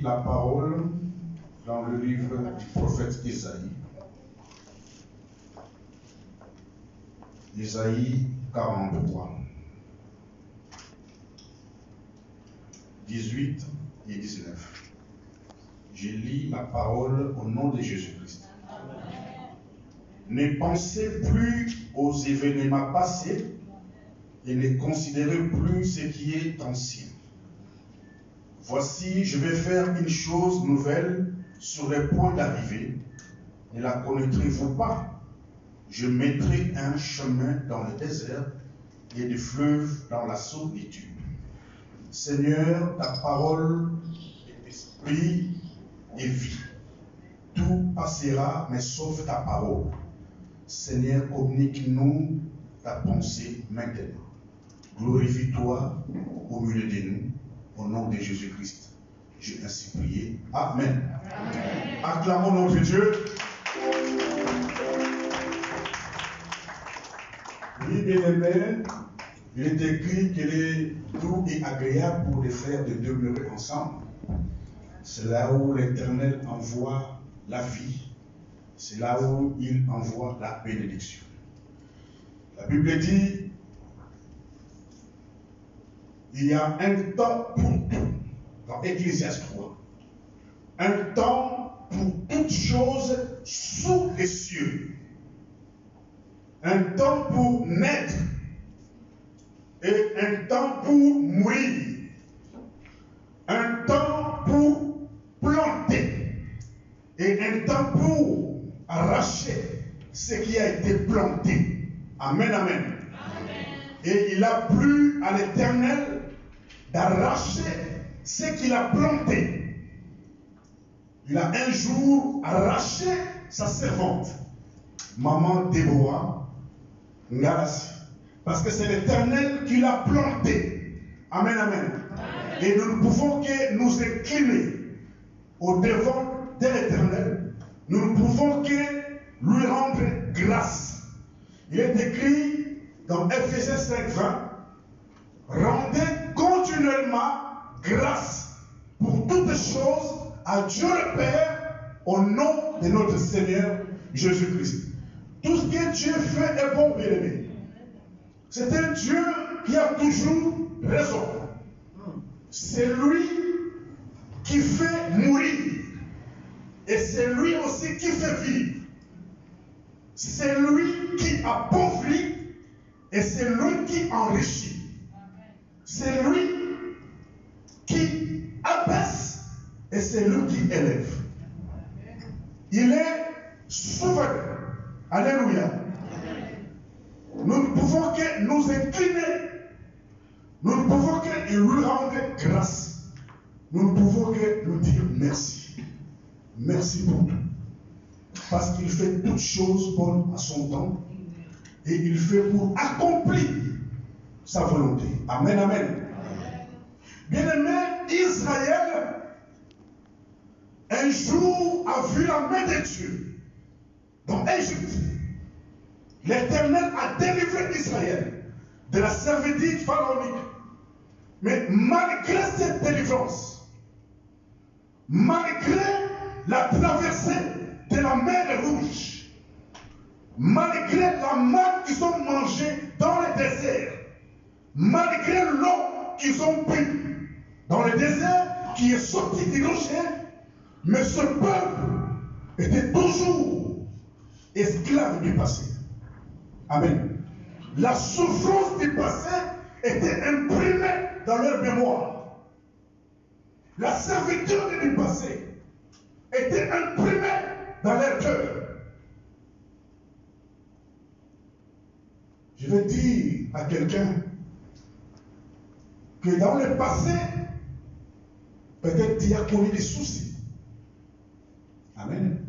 la parole dans le livre du prophète Isaïe. Isaïe 43, 18 et 19. Je lis la parole au nom de Jésus-Christ. Ne pensez plus aux événements passés et ne considérez plus ce qui est ancien. Voici, je vais faire une chose nouvelle sur le point d'arriver. Ne la connaîtrez-vous pas? Je mettrai un chemin dans le désert et des fleuves dans la solitude. Seigneur, ta parole est esprit et vie. Tout passera, mais sauf ta parole. Seigneur, communique-nous ta pensée maintenant. Glorifie-toi au milieu de nous, au nom de Jésus-Christ. J'ai ainsi prié. Amen. Amen. Acclamons notre Dieu. Oui, bien-aimé, il est écrit qu'il est doux et agréable pour les frères de demeurer ensemble. C'est là où l'Éternel envoie la vie. C'est là où il envoie la bénédiction. La Bible dit, il y a un temps pour tout, dans Ecclésiaste 3. Un temps pour toutes choses sous les cieux. Un temps pour naître et un temps pour mourir. Un temps pour planter et un temps pour arracher ce qui a été planté. Amen, amen. Amen. Et il a plu à l'Éternel d'arracher ce qu'il a planté. Il a un jour arraché sa servante, maman Déborah, Ngalasi, parce que c'est l'Éternel qui l'a planté. Amen, amen. Amen. Et nous ne pouvons que nous incliner au devant de l'Éternel. Nous ne pouvons que lui rendre grâce. Il est écrit dans Ephésiens 5:20, rendez continuellement grâce pour toutes choses à Dieu le Père au nom de notre Seigneur Jésus-Christ. Tout ce que Dieu fait est bon, bien-aimé. C'est un Dieu qui a toujours raison. C'est lui qui fait mourir. Et c'est lui aussi qui fait vivre. C'est lui qui appauvrit et c'est lui qui enrichit. C'est lui qui abaisse et c'est lui qui élève. Il est souverain. Alléluia. Nous ne pouvons que nous incliner. Nous ne pouvons que lui rendre grâce. Nous ne pouvons que lui dire merci. Merci pour tout. Parce qu'il fait toutes choses bonnes à son temps. Et il fait pour accomplir sa volonté. Amen, amen. Bien-aimé, Israël, un jour a vu la main de Dieu dans Égypte. L'Éternel a délivré Israël de la servitude pharaonique. Mais malgré cette délivrance, malgré la traversée de la mer Rouge, malgré la manne qu'ils ont mangée dans le désert, malgré l'eau qu'ils ont bu dans le désert qui est sorti du rocher, mais ce peuple était toujours esclave du passé. Amen. La souffrance du passé était imprimée dans leur mémoire. La servitude du passé était imprimée dans leur cœur. Je vais dire à quelqu'un que dans le passé, peut-être tu as connu des soucis. Amen.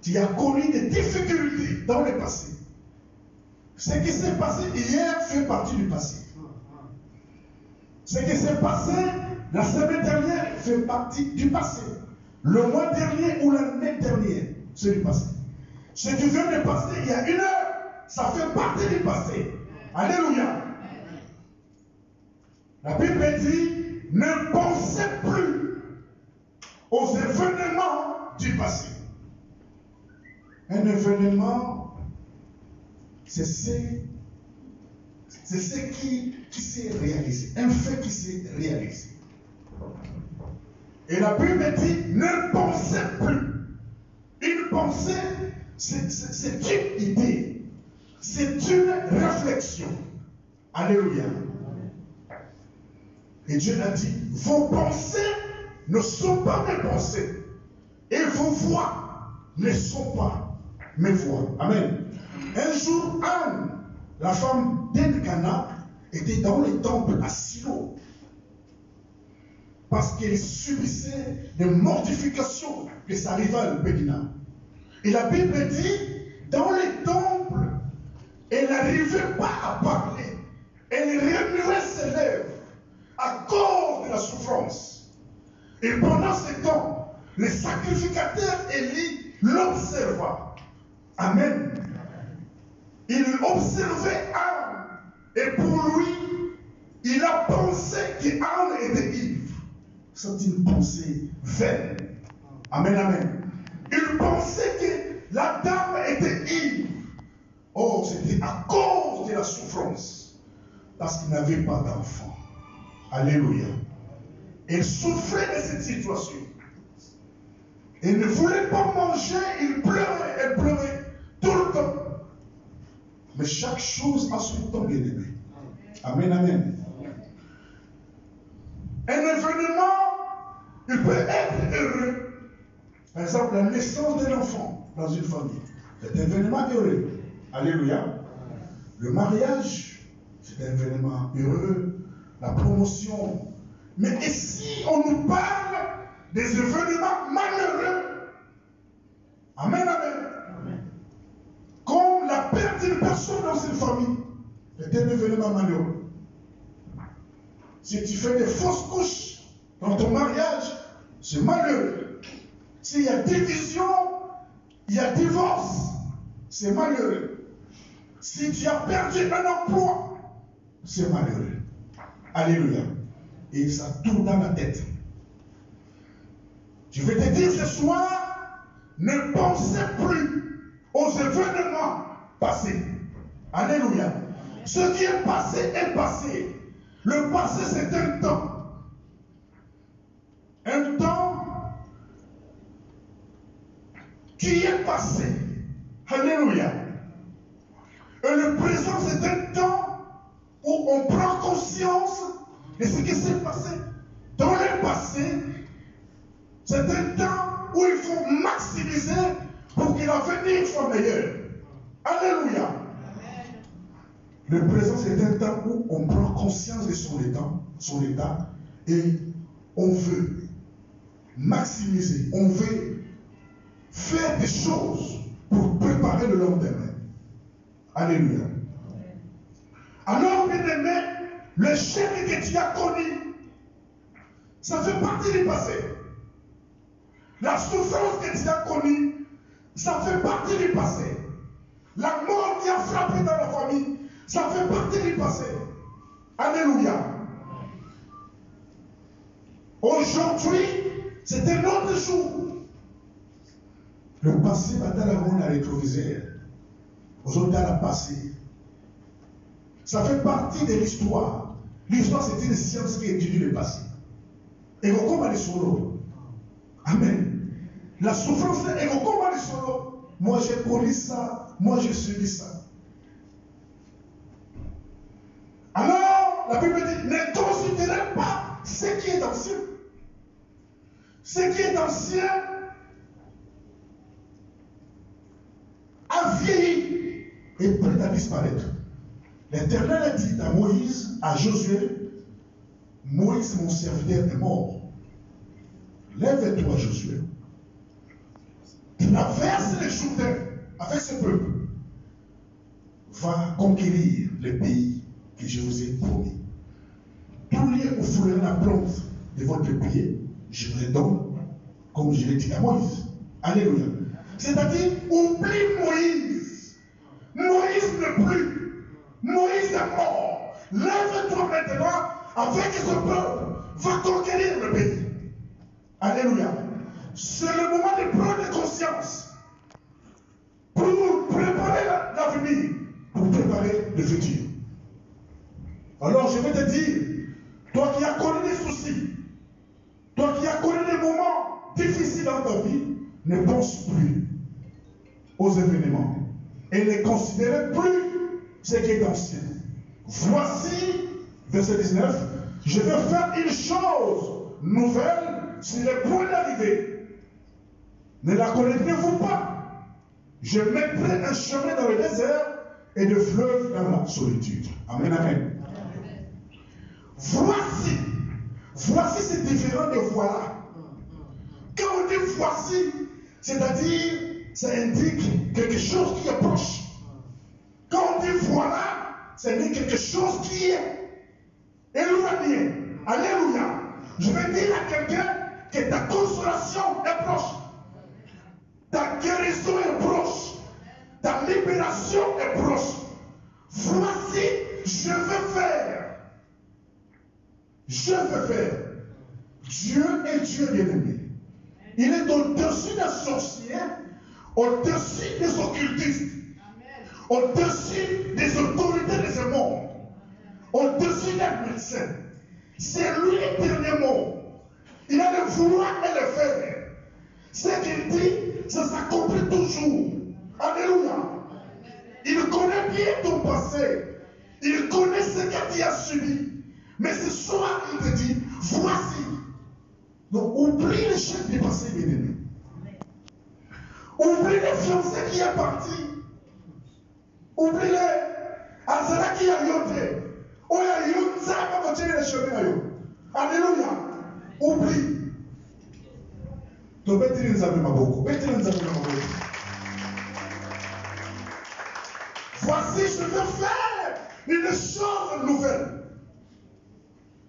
Tu as connu des difficultés dans le passé. Ce qui s'est passé hier fait partie du passé. Ce qui s'est passé la semaine dernière fait partie du passé. Le mois dernier ou l'année dernière, c'est du passé. Ce qui vient de passer il y a une heure, ça fait partie du passé. Alléluia. La Bible dit, ne pensez plus aux événements du passé. Un événement, c'est ce qui s'est réalisé, un fait qui s'est réalisé. Et la Bible dit, ne pensez plus. Une pensée, c'est une idée, c'est une réflexion. Alléluia. Et Dieu a dit, vos pensées ne sont pas mes pensées. Et vos voix ne sont pas mes voix. Amen. Un jour, Anne, la femme d'Elkana, était dans le temple à Silo. Parce qu'elle subissait des mortifications de sa rivale Pénina. Et la Bible dit, dans les temples, elle n'arrivait pas à parler. Elle remuait ses lèvres à cause de la souffrance. Et pendant ce temps, le sacrificateur Élie l'observa. Amen. Il observait Anne. Et pour lui, il a pensé qu'Anne était ivre. C'est une pensée vaine. Amen, amen. Il pensait que la dame était ivre. Oh, c'était à cause de la souffrance. Parce qu'il n'avait pas d'enfant. Alléluia. Il souffrait de cette situation. Il ne voulait pas manger, il pleurait, elle pleurait tout le temps. Mais chaque chose a son temps, bien-aimé. Amen, amen. Un événement, il peut être heureux. Par exemple, la naissance d'un enfant dans une famille. C'est un événement heureux. Alléluia. Le mariage, c'est un événement heureux. La promotion. Mais ici, on nous parle des événements malheureux. Amen, amen. Amen. Comme la perte d'une personne dans une famille, c'est un événement malheureux. Si tu fais des fausses couches dans ton mariage, c'est malheureux. S'il y a division, il y a divorce, c'est malheureux. Si tu as perdu un emploi, c'est malheureux. Alléluia. Et ça tourne dans la tête. Je vais te dire ce soir, ne pensez plus aux événements passés. Alléluia. Ce qui est passé est passé. Le passé, c'est un temps. Un temps qui est passé. Alléluia. Et le présent, c'est un temps où on prend conscience de ce qui s'est passé. Dans le passé, c'est un temps où il faut maximiser pour que l'avenir soit meilleur. Alléluia. Le présent, c'est un temps où on prend conscience de son état et on veut maximiser, on veut faire des choses pour préparer le lendemain. Alléluia. Alors, bien aimé, le chèque que tu as connu, ça fait partie du passé. La souffrance que tu as connue, ça fait partie du passé. La mort qui a frappé dans la famille, ça fait partie du passé. Alléluia. Aujourd'hui, c'est un autre jour. Le passé va dans la ronde à rétroviseur. Aujourd'hui, dans le passé. Ça fait partie de l'histoire. L'histoire, c'est une science qui étudie le passé. Et comment les solos. Amen. La souffrance, et comment les solos. Moi, j'ai connu ça. Moi, j'ai subi ça. Alors, la Bible dit, ne considérez pas ce qui est ancien. Ce qui est ancien a vieilli et prêt à disparaître. L'Éternel a dit à Moïse, à Josué, Moïse, mon serviteur, est mort. Lève-toi, Josué. Traverse les Jourdain avec ce peuple. Va conquérir le pays que je vous ai promis. Tout lieu où vous la plante de votre pied, je vous le donne, comme je l'ai dit à Moïse. Alléluia. C'est-à-dire, oublie Moïse. Moïse n'est plus. Moïse est mort. Lève-toi maintenant avec ce peuple. Va conquérir le pays. Alléluia. c'est le moment de prendre conscience pour préparer l'avenir, pour préparer le futur. Alors je vais te dire, toi qui as connu des soucis, toi qui as connu des moments difficiles dans ta vie, ne pense plus aux événements et ne considérez plus ce qui est ancien. Voici, verset 19, je vais faire une chose nouvelle sur le point d'arrivée. Ne la connaîtrez-vous pas? Je mettrai un chemin dans le désert et des fleuves dans la solitude. Amen, amen. Voici. Voici, c'est différent de voilà. Quand on dit voici, c'est-à-dire, ça indique quelque chose qui approche. Quand on dit voilà, ça indique quelque chose qui est éloigné. Alléluia. Je vais dire à quelqu'un que ta consolation est proche. Ta guérison est proche. Ta libération est proche. Voici, je vais faire. Je vais faire. Dieu est Dieu bien-aimé. Il est au-dessus des sorciers, au-dessus des occultistes, au-dessus des autorités de ce monde, au-dessus des médecins. C'est lui le dernier mot. Il a le vouloir et le faire. Ce qu'il dit, ça s'accomplit toujours. Alléluia. Il connaît bien ton passé. Il connaît ce que tu as subi. Mais ce soir, il te dit, voici. Donc, oublie le chef du passé, bien-aimé. Oublie le fiancé qui est parti. Oublie le Azara qui a yoté. Oya yonza va continuer le chemin. Alléluia. Oublie. Donc, Bethel nous a vu ma beaucoup. Bethel nous a vu ma beaucoup. Voici, je veux faire une chose nouvelle.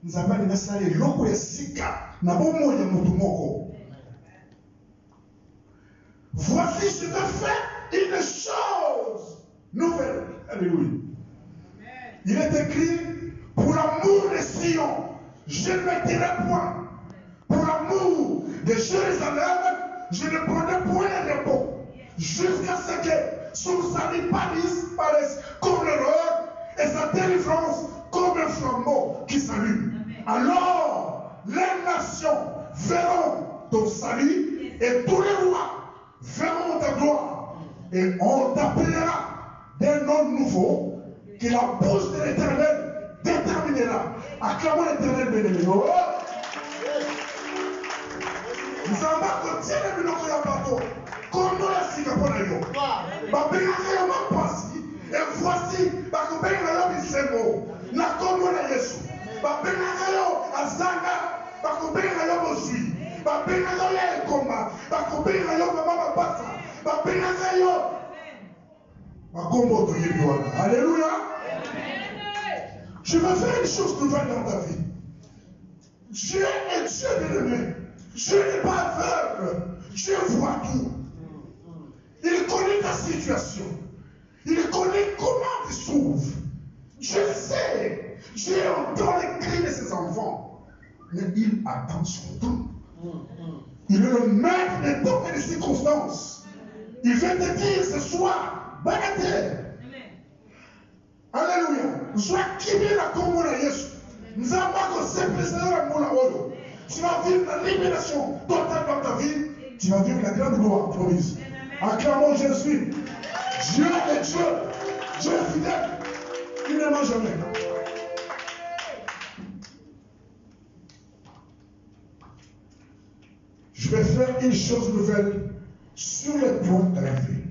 Nous avons dit ça les locaux et sika. Voici, je veux faire une chose nouvelle. Alléluia. Il est écrit, pour l'amour de Sion, je ne me dirai point. Pour l'amour de Jérusalem, je ne prendrai point de repos. Jusqu'à ce que son salut paraisse comme l'aurore et sa délivrance comme un flambeau qui s'allume. Alors, les nations verront ton salut et tous les rois verront ta gloire. Et on t'appellera d'un nom nouveau que la bouche de l'Éternel déterminera. Acclamons l'Éternel, bien-aimé. Nous allons continuer de nous bateau. Comme nous la Singapour. Et voici, na kombo na Yesu. Babenga yo azanga, bakobenga yo bozui. Babenga yo ekoma, bakobenga yo mama bapasa. Babenga yo bakombo to yebiwana. Alléluia. Je veux faire une chose nouvelle dans ta vie. Dieu est Dieu bien-aimé. Dieu n'est pas aveugle. Dieu voit tout. Il connaît ta situation. Il connaît comment tu souffres. Dieu sait. Dieu entend les cris de ses enfants. Mais il attend son temps. Il est le maître des temps et des circonstances. Il veut te dire ce soir, bagatelle. Alléluia. Sois qui vient la Congo de Yesu. Nous avons pas simple Seigneur pour la Oyo. Tu vas vivre la libération totale dans ta vie. Tu vas vivre la grande gloire promise. Acclamons Jésus. Dieu est Dieu. Dieu est fidèle. Il ne ment jamais. Je vais faire une chose nouvelle sur le point d'arriver.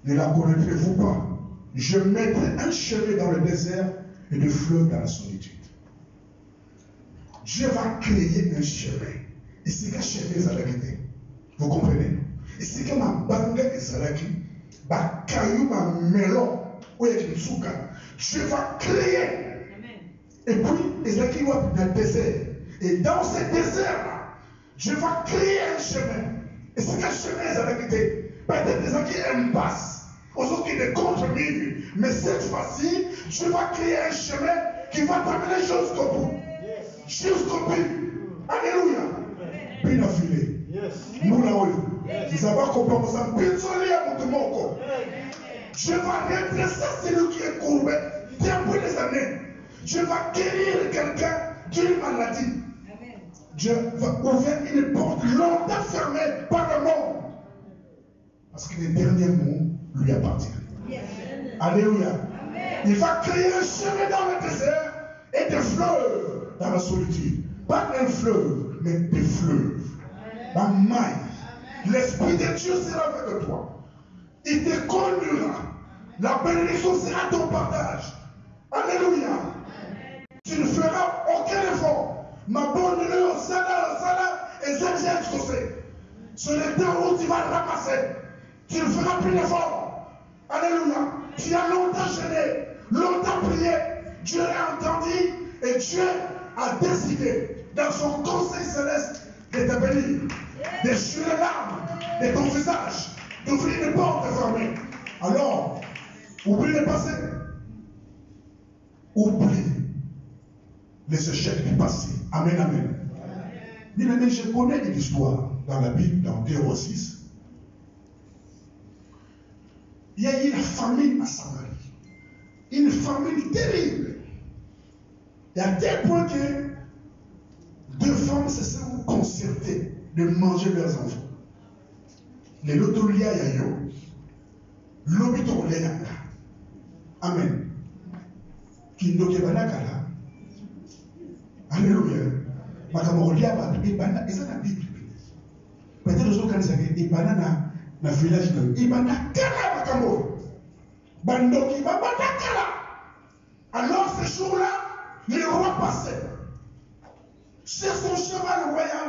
Ne la connaîtrez-vous pas? Je mettrai un chemin dans le désert et des fleuves dans la solitude. Dieu va créer un chemin. Et c'est qu'un chemin est à la vérité. Vous comprenez? Et c'est que ma bande est à la vérité. Ma caillou, ma melon, Dieu va créer. Et puis, Esaïe va dans le désert. Et dans ce désert-là, Dieu va créer un chemin. Et c'est qu'un chemin est à la vérité. Peut-être Esaïe aime passe. Aux autres qui ne contre lui. Mais cette fois-ci, Dieu va créer un chemin qui va t'amener jusqu'au bout. Jusqu'au but. Alléluia. Bien affilé. Nous là-haut. Nous avons compris ça. Je vais redresser celui qui est courbé depuis des années. Je vais guérir quelqu'un d'une maladie. Je vais ouvrir une porte longtemps fermée par le monde. Parce que les derniers mots lui appartiennent. Alléluia. Il va créer un chemin dans le désert et des fleuves dans la solitude. Pas un fleuve, mais des fleuves. La maille. L'Esprit de Dieu sera avec toi. Il te conduira. La bénédiction sera ton partage. Alléluia. Tu ne feras aucun effort. Ma bonne numéro, Sada, et Zézé exaucé. Sur le temps où tu vas ramasser, tu ne feras plus d'effort. Alléluia. Tu as longtemps gêné, longtemps prié. Dieu a entendu et Dieu a décidé dans son conseil céleste de te bénir, d'essuyer les larmes de ton visage, d'ouvrir une porte fermée. Alors, oublie le passé. Oublie les échecs du passé. Amen, amen. Bien-aimé, je connais une histoire dans la Bible, dans 2:6. Il y a eu une famine à Samarie. Une famine terrible. Et à tel point que 2 femmes se sont concertées de manger leurs enfants. Les lotolia yayo. L'obito léaka. Amen. Kindoke banakala. Alléluia. Makamoria ba ibana eza na Bible. Peut-être aux autres quand ibana na village de ibana kala makambo. Bandoki babana kala. Alors ce jour-là, le roi passait sur son cheval royal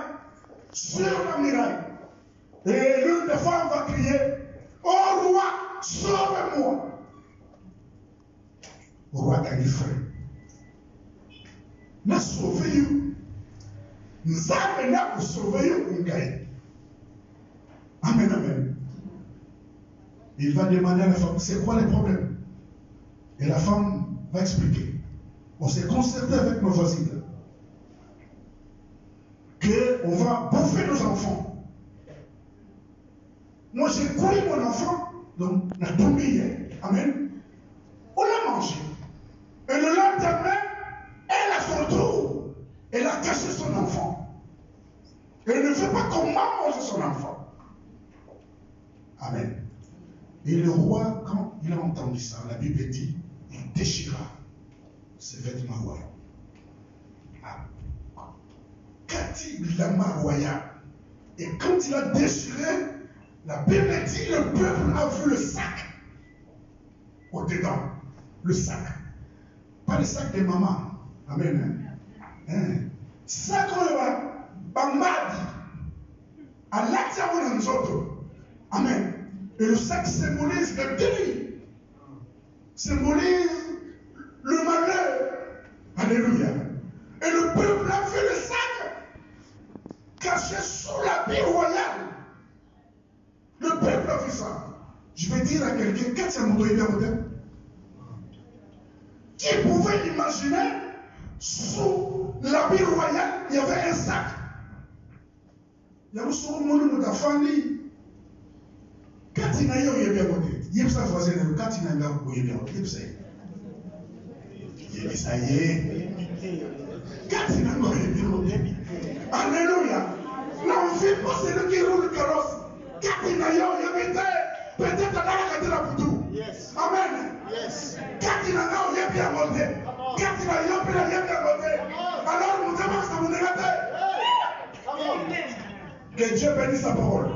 sur la muraille. Et l'une des femmes va crier: oh roi, sauve-moi. Le roi a dit: frère, n'a sauvé you. Nous avons sauvé you. Amen, amen. Il va demander à la femme: c'est quoi le problème? Et la femme va expliquer. On s'est concerté avec nos voisines qu'on va bouffer nos enfants. Moi j'ai couru mon enfant, donc on a tombé hier. Amen. On l'a mangé. Et le lendemain, elle a son tour. Elle a caché son enfant. Elle ne veut pas qu'on mange son enfant. Amen. Et le roi, quand il a entendu ça, la Bible dit, il déchira ses vêtements royaux. Kati Lama royal. Et quand il a déchiré, la Bible dit, le peuple a vu le sac au-dedans. Le sac. Pas le sac des mamans. Amen. Sac Bamadi. À l'attirer nous autres. Amen. Et le sac symbolise le délit. Symbolise le malheur. Alléluia. Et le peuple a vu le sac caché sous l'habit royal. Le peuple a vu ça. Je vais dire à quelqu'un, qu'est-ce que c'est mon qui pouvait imaginer sous l'habit royal, il y avait un sac. Il y avait sur le monde de ta famille. Quand il a eu bien côté, il y a ça voisin, quand il a eu bien côté, il y a ça y est. Quand il a eu bien côté. Alléluia. Là, on ne vit pas celui qui roule le carrosse. Quand il a eu bien peut-être dans la cadre pour tout. Amen. Quand il a eu bien côté. Quand il a eu bien côté. Alors, nous avons ça, vous négatez. Que Dieu bénisse sa parole.